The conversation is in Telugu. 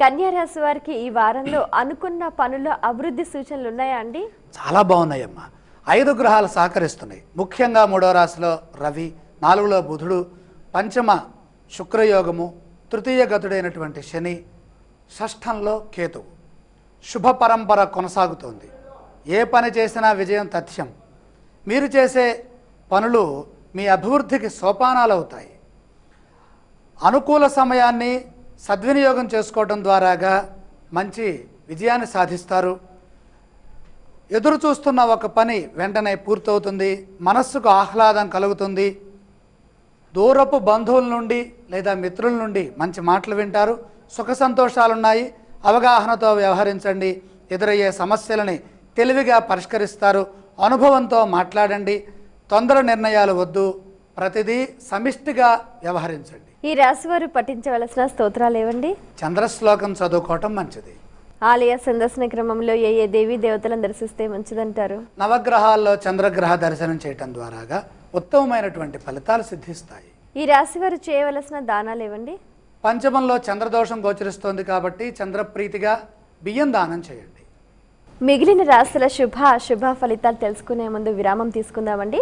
కన్యా రాశి వారికి ఈ వారంలో అనుకున్న పనుల అభివృద్ధి సూచనలు ఉన్నాయా అండి? చాలా బాగున్నాయమ్మా. 5 గ్రహాలు సహకరిస్తున్నాయి. ముఖ్యంగా 3వ రాశిలో రవి, 4లో బుధుడు, పంచమ శుక్రయోగము, తృతీయ గతుడైనటువంటి శని, షష్ఠంలో కేతువు. శుభ పరంపర కొనసాగుతోంది. ఏ పని చేసినా విజయం తథ్యం. మీరు చేసే పనులు మీ అభివృద్ధికి సోపానాలు అవుతాయి. అనుకూల సమయాన్ని సద్వినియోగం చేసుకోవడం ద్వారాగా మంచి విజయాన్ని సాధిస్తారు. ఎదురు చూస్తున్న ఒక పని వెంటనే పూర్తవుతుంది. మనస్సుకు ఆహ్లాదం కలుగుతుంది. దూరపు బంధువుల నుండి లేదా మిత్రుల నుండి మంచి మాటలు వింటారు. సుఖ సంతోషాలున్నాయి. అవగాహనతో వ్యవహరించండి. ఎదురయ్యే సమస్యలని తెలివిగా పరిష్కరిస్తారు. అనుభవంతో మాట్లాడండి. తొందర నిర్ణయాలు వద్దు. ప్రతిదీ సమిష్టిగా వ్యవహరించండి. ఈ రాశి వారు పఠించవలసిన స్తోత్రాలు ఏవండి? చంద్రశ్లోకం చదువుకోవటం మంచిది. ఆలయ సందర్శన క్రమంలో ఏ దేవీ దేవతలను దర్శిస్తే మంచిదంటారు? నవగ్రహాల్లో చంద్రగ్రహ దర్శనం చేయటం ద్వారాగా ఉత్తమమైనటువంటి ఫలితాలు సిద్ధిస్తాయి. ఈ రాశి వారు చేయవలసిన దానాలు ఏవండి? పంచమంలో చంద్రదోషం గోచరిస్తోంది కాబట్టి చంద్రప్రీతిగా బియ్యం దానం చేయండి. మిగిలిన రాశుల శుభ అశుభ ఫలితాలు తెలుసుకునే ముందు విరామం తీసుకుందామండి.